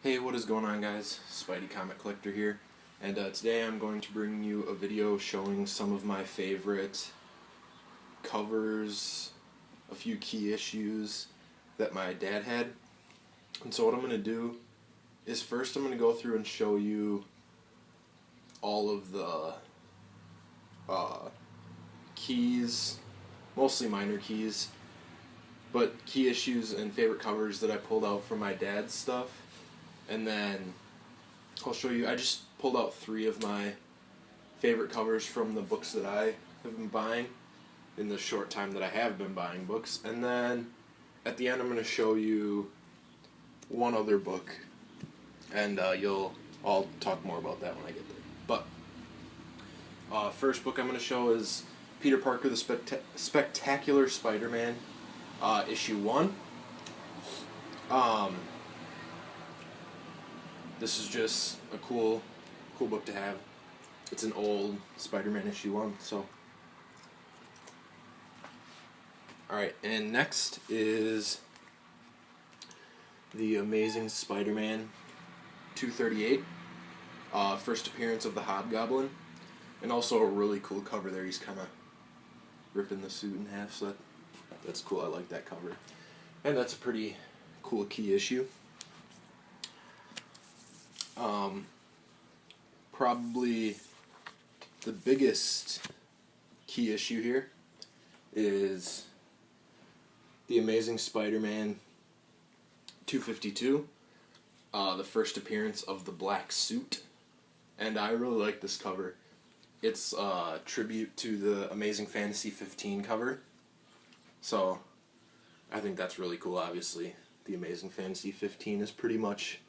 Hey, what is going on, guys? Spidey Comic Collector here, and today I'm going to bring you a video showing some of my favorite covers, a few key issues that my dad had. And so what I'm going to do is first I'm going to go through and show you all of the keys, mostly minor keys, but key issues and favorite covers that I pulled out from my dad's stuff. And then I'll show you, I just pulled out 3 of my favorite covers from the books that I have been buying in the short time that I have been buying books. And then at the end I'm going to show you one other book, and I'll talk more about that when I get there. But first book I'm going to show is Peter Parker the Spectacular Spider-Man, issue 1. This is just a cool book to have. It's an old Spider-Man issue 1, so. Alright, and next is The Amazing Spider-Man 238. First appearance of the Hobgoblin. And also a really cool cover there. He's kind of ripping the suit in half, so that's cool. I like that cover. And that's a pretty cool key issue. Probably the biggest key issue here is The Amazing Spider-Man 252, the first appearance of the black suit. And I really like this cover. It's a tribute to the Amazing Fantasy 15 cover. So I think that's really cool. Obviously, the Amazing Fantasy 15 is pretty much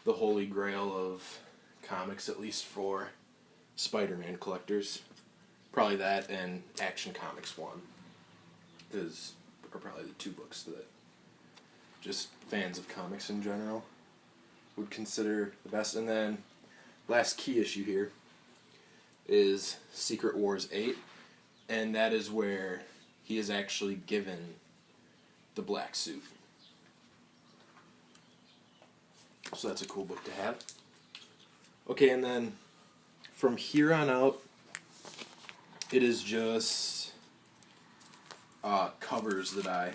the holy grail of comics, at least for Spider-Man collectors. Probably that and Action Comics 1 are probably the 2 books that just fans of comics in general would consider the best. And then last key issue here is Secret Wars 8, and that is where he is actually given the black suit. So that's a cool book to have. Okay, and then from here on out, it is just covers that I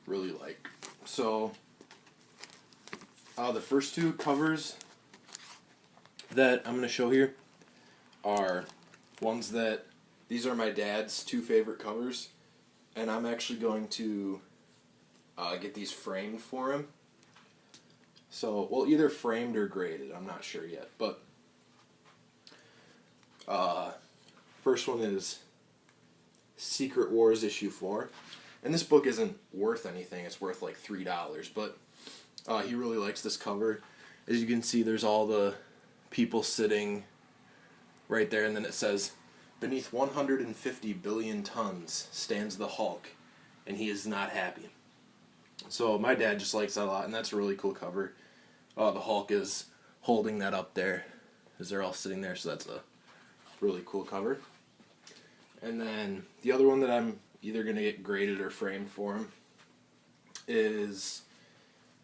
really like. So the first 2 covers that I'm going to show here are ones that, these are my dad's 2 favorite covers, and I'm actually going to get these framed for him. So, well, either framed or graded, I'm not sure yet, but first one is Secret Wars issue 4, and this book isn't worth anything, it's worth like $3, but he really likes this cover. As you can see, there's all the people sitting right there, and then it says, "Beneath 150 billion tons stands the Hulk, and he is not happy." So my dad just likes that a lot, and that's a really cool cover. The Hulk is holding that up there as they're all sitting there, so that's a really cool cover. And then the other one that I'm either going to get graded or framed for him is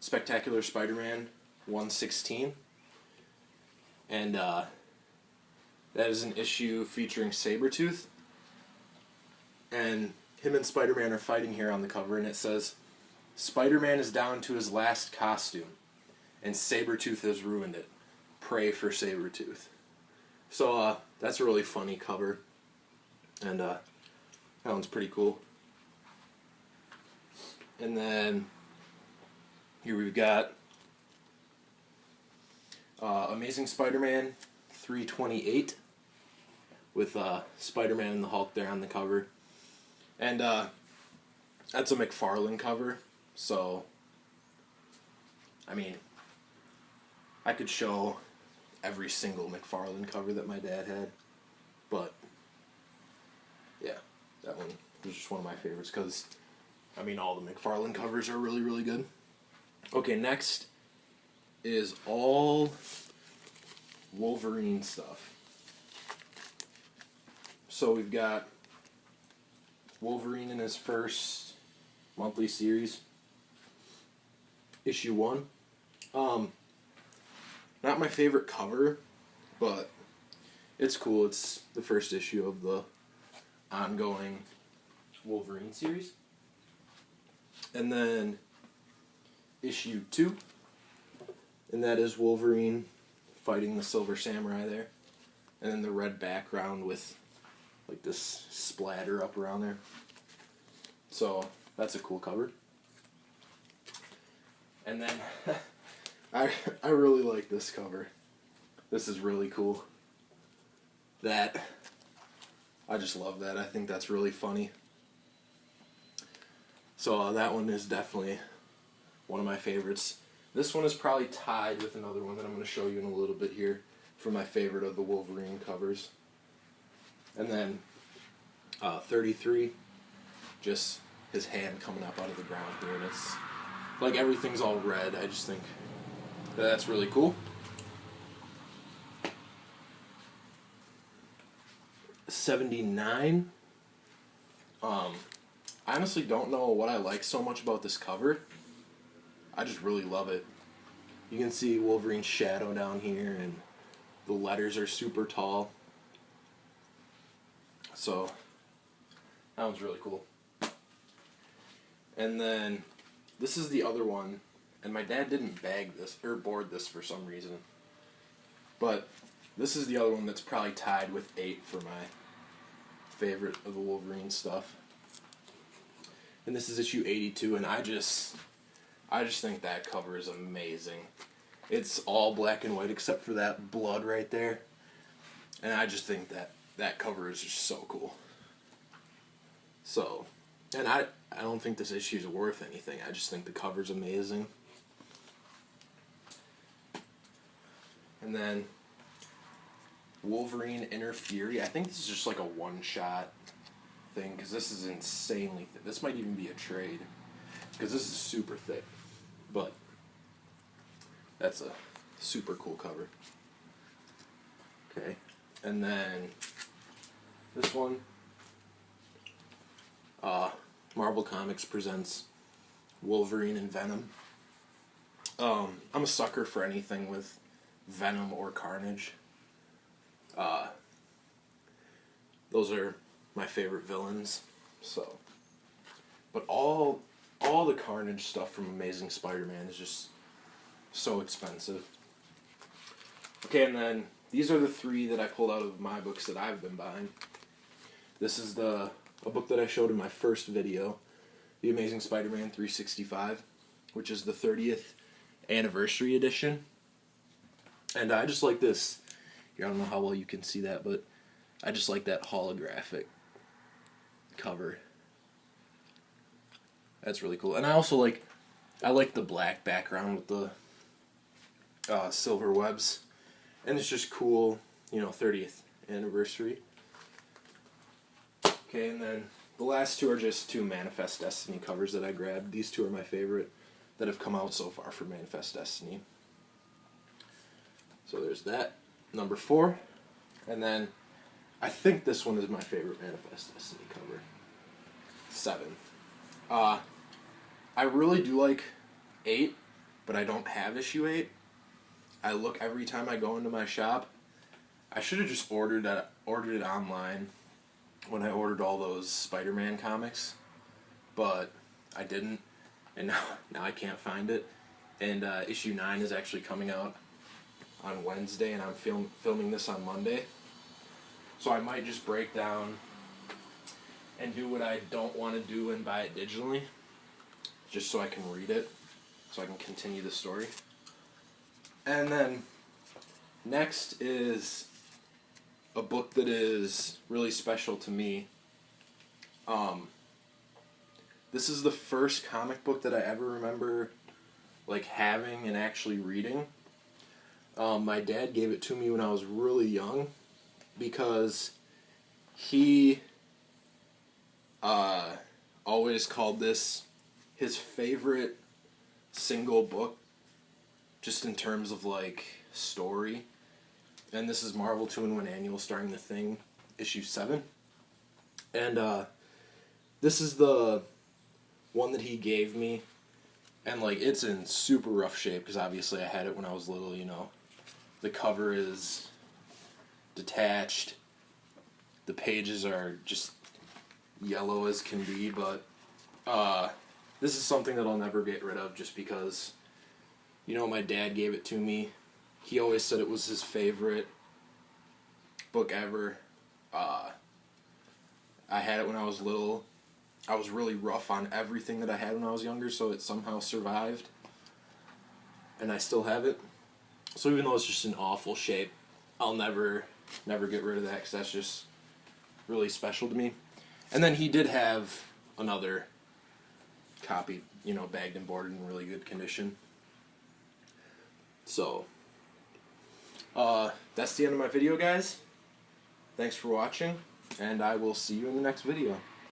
Spectacular Spider-Man 116. And that is an issue featuring Sabretooth. And him and Spider-Man are fighting here on the cover, and it says, "Spider-Man is down to his last costume, and Sabretooth has ruined it. Pray for Sabretooth." So that's a really funny cover, and that one's pretty cool. And then here we've got Amazing Spider-Man 328 with Spider-Man and the Hulk there on the cover. And that's a McFarlane cover, so I mean, I could show every single McFarlane cover that my dad had, but yeah, that one was just one of my favorites because, I mean, all the McFarlane covers are really, really good. Okay, next is all Wolverine stuff. So we've got Wolverine in his first monthly series. issue 1. Not my favorite cover, but it's cool. It's the first issue of the ongoing Wolverine series. And then issue 2, and that is Wolverine fighting the Silver Samurai there. And then the red background with like this splatter up around there. So that's a cool cover. And then I really like this cover. This is really cool. I just love that. I think that's really funny. So that one is definitely one of my favorites. This one is probably tied with another one that I'm going to show you in a little bit here for my favorite of the Wolverine covers. And then 33, just his hand coming up out of the ground here, and it's like everything's all red. I just think that's really cool. 79. I honestly don't know what I like so much about this cover. I just really love it. You can see Wolverine's shadow down here, and the letters are super tall. So that one's really cool. And then this is the other one, and my dad didn't bag this or board this for some reason. But this is the other one that's probably tied with 8 for my favorite of the Wolverine stuff. And this is issue 82, and I just think that cover is amazing. It's all black and white except for that blood right there. And I just think that cover is just so cool. So, and I don't think this issue is worth anything. I just think the cover's amazing. And then Wolverine Inner Fury. I think this is just like a one-shot thing, because this is insanely thick. This might even be a trade, because this is super thick. But that's a super cool cover. Okay, and then this one, Marvel Comics presents Wolverine and Venom. I'm a sucker for anything with Venom or Carnage. Those are my favorite villains. So, but all the Carnage stuff from Amazing Spider-Man is just so expensive. Okay, and then these are the 3 that I pulled out of my books that I've been buying. This is a book that I showed in my first video, The Amazing Spider-Man 365, which is the 30th anniversary edition. And I just like this. Here, I don't know how well you can see that, but I just like that holographic cover. That's really cool. And I also like the black background with the silver webs. And it's just cool, 30th anniversary. Okay, and then the last 2 are just 2 Manifest Destiny covers that I grabbed. These 2 are my favorite that have come out so far for Manifest Destiny. So there's that, number 4. And then I think this one is my favorite Manifest Destiny cover. 7. I really do like 8, but I don't have issue 8. I look every time I go into my shop. I should have just ordered it online when I ordered all those Spider-Man comics, but I didn't, and now I can't find it. And issue 9 is actually coming out on Wednesday, and I'm filming this on Monday. So I might just break down and do what I don't want to do and buy it digitally, just so I can read it, so I can continue the story. And then next is a book that is really special to me. This is the first comic book that I ever remember having and actually reading. My dad gave it to me when I was really young, because he always called this his favorite single book, just in terms of story. And this is Marvel 2-in-1 Annual starring The Thing, issue 7. And this is the one that he gave me, And, like, it's in super rough shape because obviously I had it when I was little, you know. The cover is detached. The pages are just yellow as can be, but this is something that I'll never get rid of just because, you know, my dad gave it to me. He always said it was his favorite book ever. I had it when I was little. I was really rough on everything that I had when I was younger, so it somehow survived. And I still have it. So even though it's just in awful shape, I'll never get rid of that because that's just really special to me. And then he did have another copy, you know, bagged and boarded in really good condition. So, that's the end of my video, guys. Thanks for watching, and I will see you in the next video.